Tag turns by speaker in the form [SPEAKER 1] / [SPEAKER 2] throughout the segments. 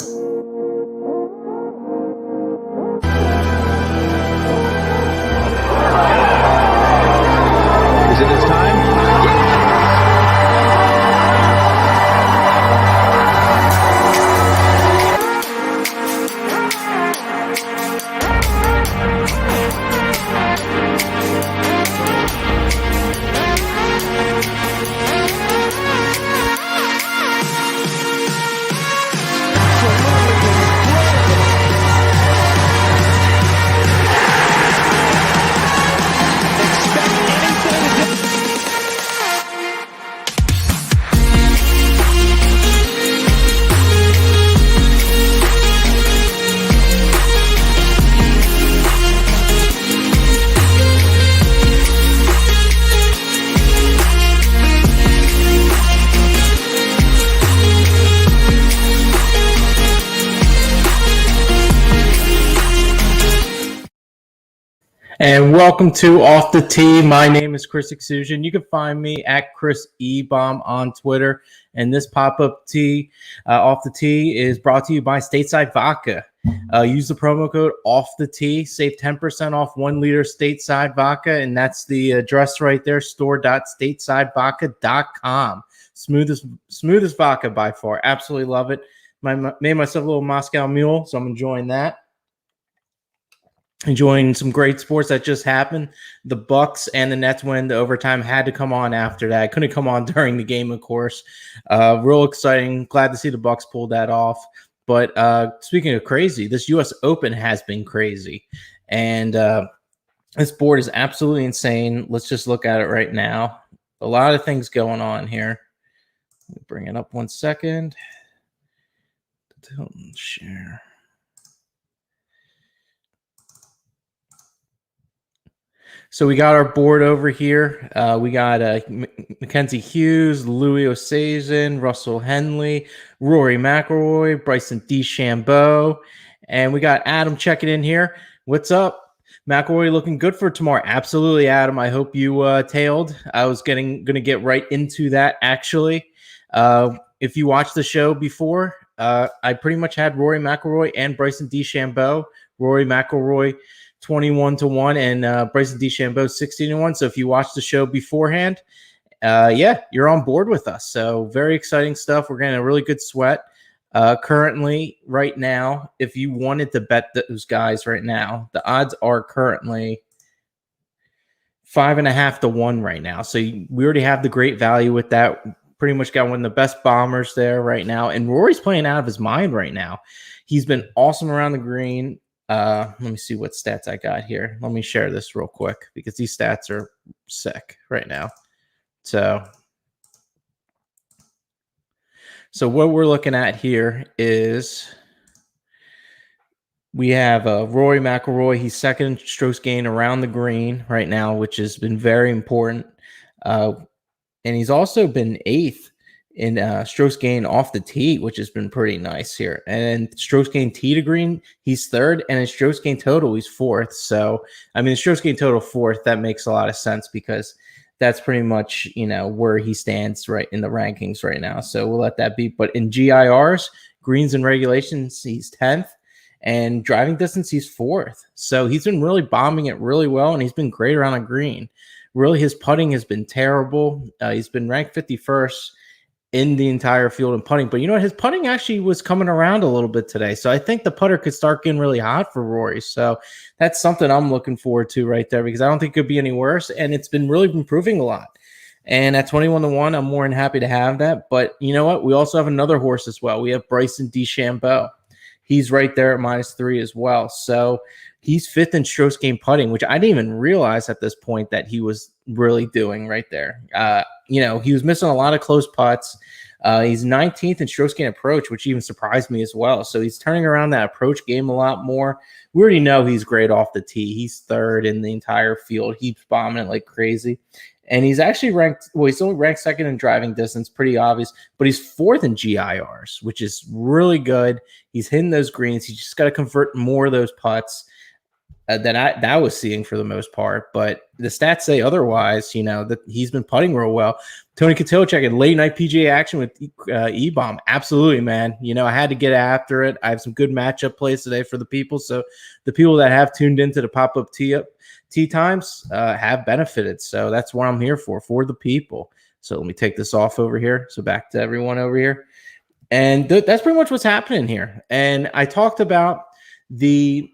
[SPEAKER 1] Is it his time?
[SPEAKER 2] And welcome to Off the Tee. My name is Chris Exusion. You can find me at Chris Ebom on Twitter. And this pop-up tee, Off the Tee, is brought to you by Stateside Vodka. Use the promo code Off the Tee, save 10% off 1 liter Stateside Vodka, and that's the address right there: store.statesidevodka.com. Smoothest vodka by far. Absolutely love it. Made myself a little Moscow Mule, so I'm enjoying that. Enjoying some great sports that just happened. The Bucks and the Nets win the overtime. Had to come on after that. Couldn't come on during the game, of course. Real exciting. Glad to see the Bucks pull that off. But speaking of crazy, this U.S. Open has been crazy. And this board is absolutely insane. Let's just look at it right now. A lot of things going on here. Let me bring it up 1 second. Share. So we got our board over here. We got Mackenzie Hughes, Louis Oosthuizen, Russell Henley, Rory McIlroy, Bryson DeChambeau, and we got Adam checking in here. What's up? McIlroy looking good for tomorrow. Absolutely, Adam. I hope you tailed. I was going to get right into that, actually. If you watched the show before, I pretty much had Rory McIlroy and Bryson DeChambeau. Rory McIlroy 21-1 and Bryson DeChambeau 16-1. So if you watched the show beforehand, you're on board with us. So very exciting stuff. We're getting a really good sweat. Currently, right now, if you wanted to bet those guys right now, the odds are currently 5.5 to 1 right now. So we already have the great value with that. Pretty much got one of the best bombers there right now. And Rory's playing out of his mind right now. He's been awesome around the green. Let me see what stats I got here. Let me share this real quick because these stats are sick right now. So what we're looking at here is we have Rory McIlroy. He's second in strokes gain around the green right now, which has been very important. And he's also been 8th in strokes gain off the tee, which has been pretty nice here. And strokes gain tee to green, he's 3rd. And in strokes gain total, he's 4th. So, I mean, strokes gain total 4th, that makes a lot of sense because that's pretty much, where he stands right in the rankings right now. So we'll let that be. But in GIRs, greens and regulations, he's 10th. And driving distance, he's 4th. So he's been really bombing it really well, and he's been great around a green. Really, his putting has been terrible. He's been ranked 51st in the entire field in putting. But you know what? His putting actually was coming around a little bit today. So I think the putter could start getting really hot for Rory. So that's something I'm looking forward to right there because I don't think it could be any worse. And it's been really improving a lot. And at 21-1, I'm more than happy to have that. But you know what? We also have another horse as well. We have Bryson DeChambeau. He's right there at -3 as well. So he's 5th in strokes gained putting, which I didn't even realize at this point that he was really doing right there. He was missing a lot of close putts. He's 19th in strokes gained approach, which even surprised me as well. So he's turning around that approach game a lot more. We already know he's great off the tee. He's 3rd in the entire field. He's bombing it like crazy. And he's actually ranked, he's only ranked 2nd in driving distance, pretty obvious, but he's 4th in GIRs, which is really good. He's hitting those greens. He's just got to convert more of those putts. that I was seeing for the most part, but the stats say otherwise. You know that he's been putting real well. Tony Kotilchek in late night PGA action with E-Bomb. Absolutely, man. You know, I had to get after it. I have some good matchup plays today for the people. So the people that have tuned into the pop-up tee times have benefited. So that's what I'm here for the people. So let me take this off over here. So back to everyone over here. And that's pretty much what's happening here. And I talked about the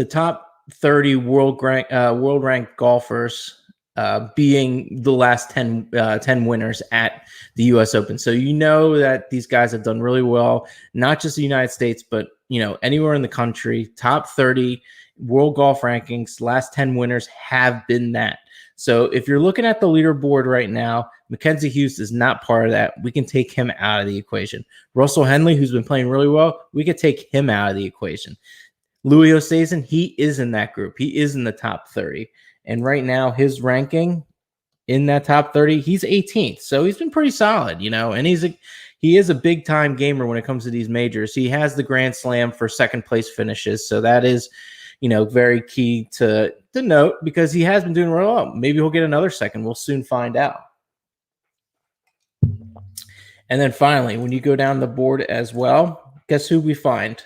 [SPEAKER 2] top 30 world ranked golfers being the last 10 winners at the U.S. Open. So you know that these guys have done really well, not just the United States, but you know anywhere in the country. Top 30 world golf rankings, last 10 winners have been that. So if you're looking at the leaderboard right now, Mackenzie Hughes is not part of that. We can take him out of the equation. Russell Henley, who's been playing really well, we could take him out of the equation. Louis Oosthuizen, he is in that group. He is in the top 30. And right now, his ranking in that top 30, he's 18th. So he's been pretty solid, you know, and he is a big time gamer when it comes to these majors. He has the Grand Slam for second place finishes. So that is, you know, very key to note because he has been doing really well. Maybe he'll get another second. We'll soon find out. And then finally, when you go down the board as well, guess who we find?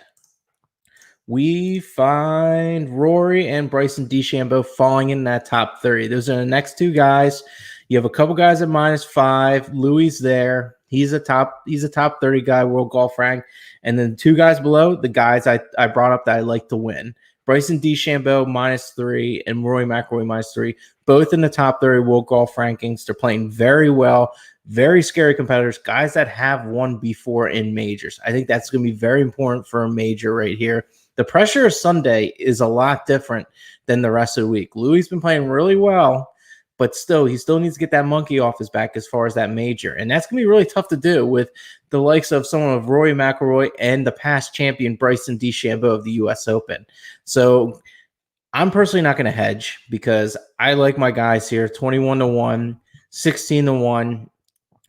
[SPEAKER 2] We find Rory and Bryson DeChambeau falling in that top 30. Those are the next two guys. You have a couple guys at -5. Louis there. He's a top 30 guy, world golf rank. And then two guys below, the guys I brought up that I like to win. Bryson DeChambeau -3 and Rory McIlroy -3, both in the top 30 world golf rankings. They're playing very well, very scary competitors, guys that have won before in majors. I think that's going to be very important for a major right here. The pressure of Sunday is a lot different than the rest of the week. Louis has been playing really well, but still, he still needs to get that monkey off his back as far as that major. And that's going to be really tough to do with the likes of someone of Rory McIlroy and the past champion Bryson DeChambeau of the U.S. Open. So I'm personally not going to hedge because I like my guys here, 21-1, 16-1.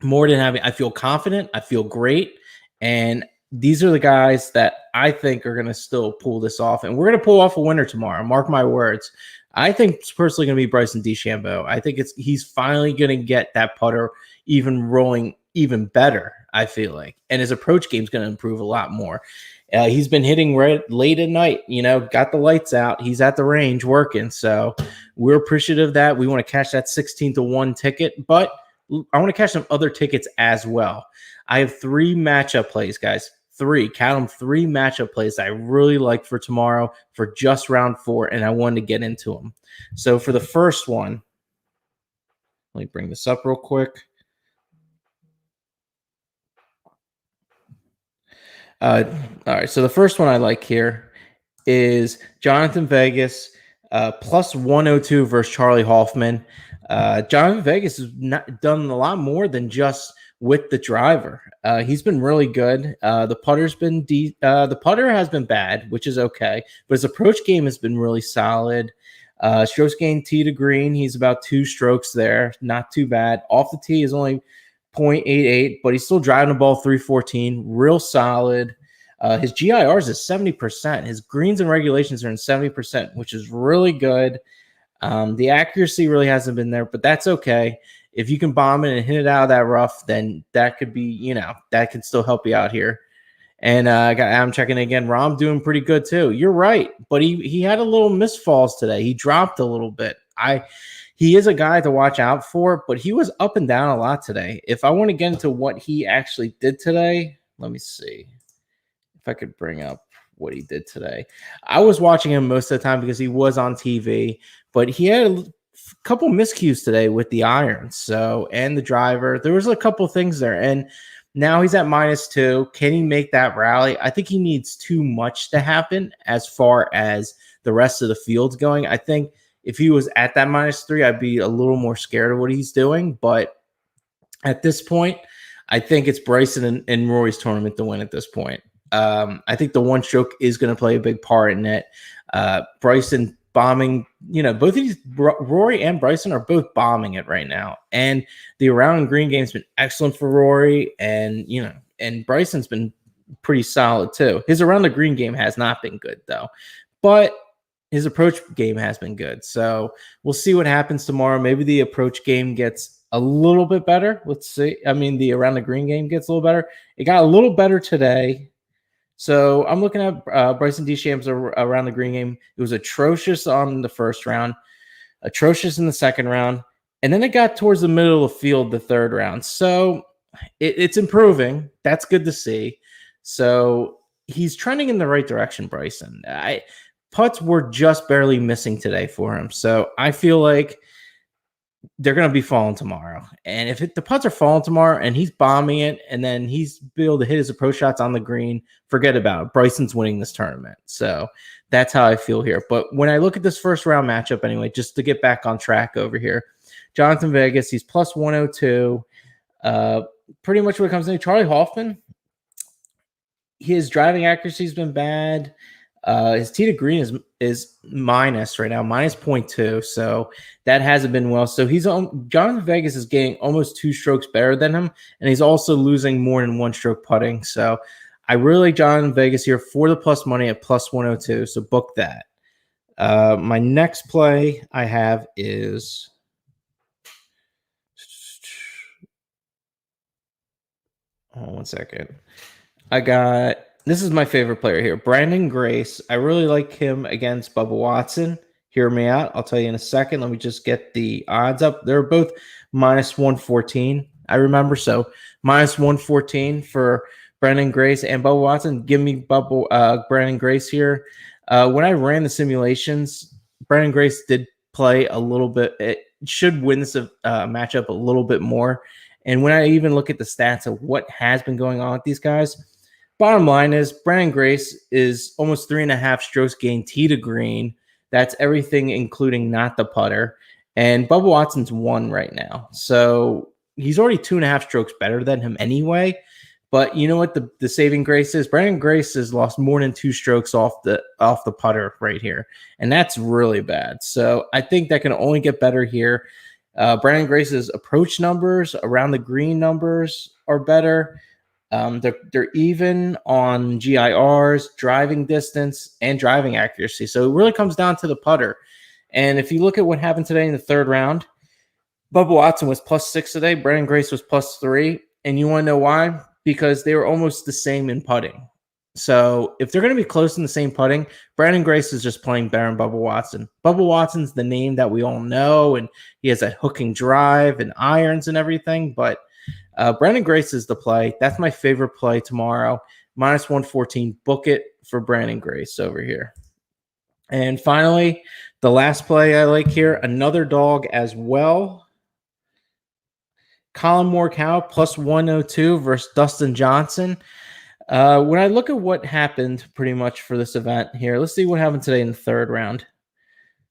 [SPEAKER 2] More than having, I feel confident. I feel great. And these are the guys that I think are going to still pull this off. And we're going to pull off a winner tomorrow. Mark my words. I think it's personally going to be Bryson DeChambeau. I think he's finally going to get that putter even rolling even better, I feel like. And his approach game is going to improve a lot more. He's been hitting late at night, you know, got the lights out. He's at the range working. So we're appreciative of that. We want to cash that 16-1 ticket, but I want to cash some other tickets as well. I have 3 matchup plays, guys. 3 matchup plays I really like for tomorrow for just round 4, and I wanted to get into them. So for the first one, let me bring this up real quick. All right, so the first one I like here is Jonathan Vegas plus 102 versus Charlie Hoffman. Jonathan Vegas has done a lot more than just with the driver. He's been really good. The putter has been bad, which is okay, but his approach game has been really solid. Strokes gained tee to green, he's about 2 strokes there, not too bad. Off the tee is only 0.88, but he's still driving the ball 314, real solid. His GIRs is 70%. His greens and regulations are in 70%, which is really good. The accuracy really hasn't been there, but that's okay. If you can bomb it and hit it out of that rough, then that could be, you know, that could still help you out here. And I'm checking again. Rahm doing pretty good too. You're right, but he had a little misfalls today. He dropped a little bit. He is a guy to watch out for, but he was up and down a lot today. If I want to get into what he actually did today, let me see if I could bring up what he did today. I was watching him most of the time because he was on TV, but he had a couple miscues today with the irons, so, and the driver. There was a couple things there, and now he's at -2. Can he make that rally? I think he needs too much to happen as far as the rest of the field's going. I think if he was at that -3, I'd be a little more scared of what he's doing. But at this point, I think it's Bryson and Rory's tournament to win at this point. I think the one stroke is going to play a big part in it. Bryson bombing, you know, both of these, Rory and Bryson are both bombing it right now. And the around green game's been excellent for Rory, and, you know, and Bryson's been pretty solid too. His around the green game has not been good though, but his approach game has been good. So we'll see what happens tomorrow. Maybe the approach game gets a little bit better. Let's see. I mean, the around the green game gets a little better. It got a little better today. So I'm looking at Bryson DeChambe's around the green game. It was atrocious on the first round, atrocious in the second round, and then it got towards the middle of the field the third round. So it's improving. That's good to see. So he's trending in the right direction, Bryson. Putts were just barely missing today for him. So I feel like they're going to be falling tomorrow. And if the putts are falling tomorrow and he's bombing it and then he's able to hit his approach shots on the green, forget about it. Bryson's winning this tournament. So that's how I feel here. But when I look at this first round matchup anyway, just to get back on track over here, Jonathan Vegas, he's plus 102. Pretty much what it comes to Charlie Hoffman, his driving accuracy has been bad. His tee to green is minus right now, minus 0.2. So that hasn't been well. So Jonathan Vegas is getting almost 2 strokes better than him, and he's also losing more than 1 stroke putting. So I really like Jonathan Vegas here for the plus money at plus 102. So book that. My next play I have is one second. This is my favorite player here, Branden Grace. I really like him against Bubba Watson. Hear me out. I'll tell you in a second. Let me just get the odds up. They're both minus 114, I remember. So minus 114 for Branden Grace and Bubba Watson. Give me Branden Grace here. When I ran the simulations, Branden Grace did play a little bit. It should win this matchup a little bit more. And when I even look at the stats of what has been going on with these guys, bottom line is Branden Grace is almost 3.5 strokes gained tee to green. That's everything, including not the putter. And Bubba Watson's 1 right now. So he's already 2.5 strokes better than him anyway. But you know what the saving grace is? Branden Grace has lost more than 2 strokes off the putter right here. And that's really bad. So I think that can only get better here. Branden Grace's approach numbers, around the green numbers are better. They're even on GIRs, driving distance, and driving accuracy. So it really comes down to the putter. And if you look at what happened today in the third round, Bubba Watson was plus 6 today. Branden Grace was plus 3. And you want to know why? Because they were almost the same in putting. So if they're going to be close in the same putting, Branden Grace is just playing better than Bubba Watson. Bubba Watson's the name that we all know, and he has a hooking drive and irons and everything. But Branden Grace is the play. That's my favorite play tomorrow. Minus 114. Book it for Branden Grace over here. And finally, the last play I like here, another dog as well. Collin Morikawa plus 102 versus Dustin Johnson. When I look at what happened pretty much for this event here, let's see what happened today in the third round.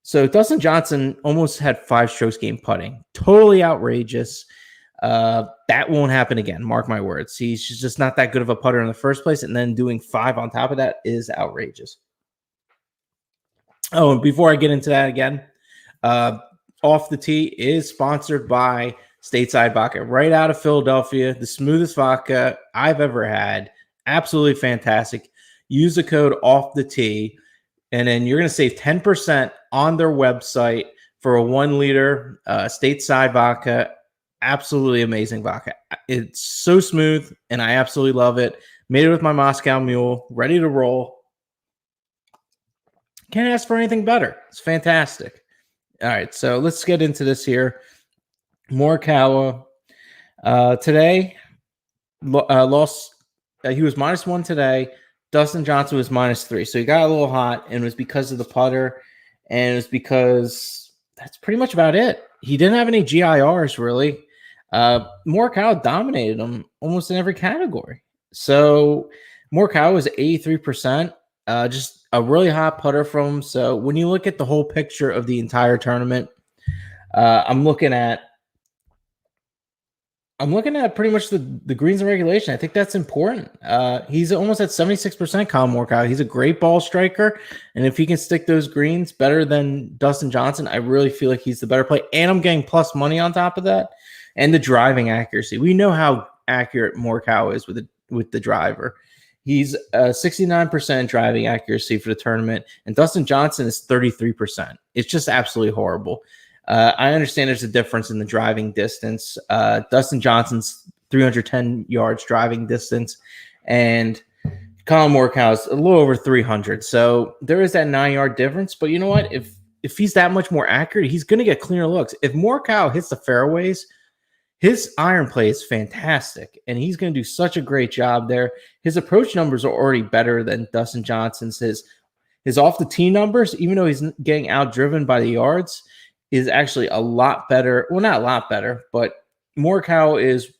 [SPEAKER 2] So Dustin Johnson almost had 5 strokes gained putting. Totally outrageous. That won't happen again. Mark my words. He's just not that good of a putter in the first place. And then doing 5 on top of that is outrageous. Oh, and before I get into that again, Off the Tee is sponsored by Stateside Vodka, right out of Philadelphia. The smoothest vodka I've ever had. Absolutely fantastic. Use the code Off the Tee, and then you're going to save 10% on their website for a 1 liter Stateside Vodka. Absolutely amazing vodka. It's so smooth, and I absolutely love it. Made it with my Moscow Mule, ready to roll. Can't ask for anything better. It's fantastic. All right, so let's get into this here. Morikawa today lost. He was minus 1 today. Dustin Johnson was minus 3. So he got a little hot, and it was because of the putter, and it was because that's pretty much about it. He didn't have any GIRs, really. Morikawa dominated him almost in every category. So Morikawa was 83%. Just a really hot putter from him. So when you look at the whole picture of the entire tournament, I'm looking at pretty much the greens and regulation. I think that's important. He's almost at 76% Collin Morikawa. He's a great ball striker. And if he can stick those greens better than Dustin Johnson, I really feel like he's the better play. And I'm getting plus money on top of that. And the driving accuracy. We know how accurate Morikawa is with the driver. He's 69% driving accuracy for the tournament, and Dustin Johnson is 33%. It's just absolutely horrible. I understand there's a difference in the driving distance. Dustin Johnson's 310 yards driving distance, and Colin Morikawa is a little over 300. So there is that 9-yard difference. But you know what? If he's that much more accurate, he's going to get cleaner looks. If Morikawa hits the fairways, his iron play is fantastic, and he's going to do such a great job there. His approach numbers are already better than Dustin Johnson's. His off the tee numbers, even though he's getting outdriven by the yards, is actually a lot better. Well, not a lot better, but Morikawa is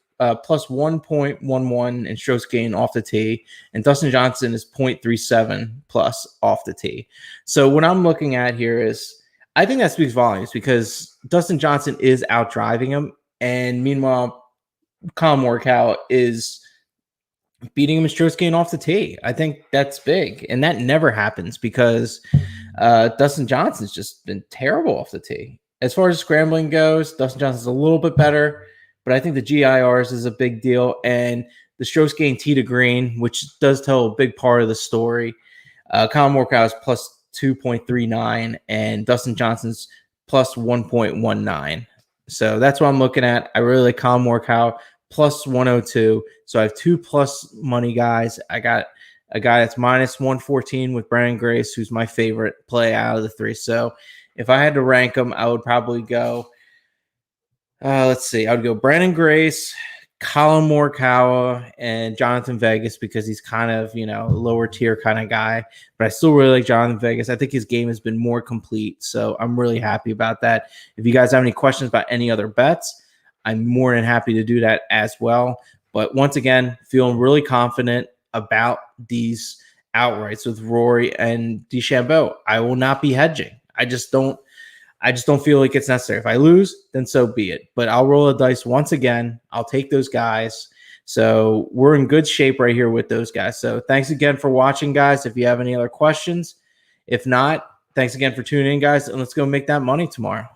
[SPEAKER 2] plus 1.11 in strokes gained off the tee, and Dustin Johnson is 0.37 plus off the tee. So what I'm looking at here is, I think that speaks volumes because Dustin Johnson is out driving him. And meanwhile, Colin Morikawa is beating him in strokes gained off the tee. I think that's big. And that never happens because Dustin Johnson's just been terrible off the tee. As far as scrambling goes, Dustin Johnson's a little bit better, but I think the GIRs is a big deal. And the strokes gained tee to green, which does tell a big part of the story. Colin Morikawa is plus 2.39 and Dustin Johnson's plus 1.19. So that's what I'm looking at. I really like Colin Morikawa plus 102. So I have 2 plus money guys. I got a guy that's minus 114 with Brandon Grace, who's my favorite play out of the 3. So if I had to rank them, I would probably go, let's see. I would go Brandon Grace, Colin Morikawa, and Jonathan Vegas because he's kind of, lower tier kind of guy. But I still really like Jonathan Vegas. I think his game has been more complete. So I'm really happy about that. If you guys have any questions about any other bets, I'm more than happy to do that as well. But once again, feeling really confident about these outrights with Rory and DeChambeau. I will not be hedging. I just don't feel like it's necessary. If I lose, then so be it. But I'll roll the dice once again. I'll take those guys. So we're in good shape right here with those guys. So thanks again for watching, guys. If you have any other questions, if not, thanks again for tuning in, guys. And let's go make that money tomorrow.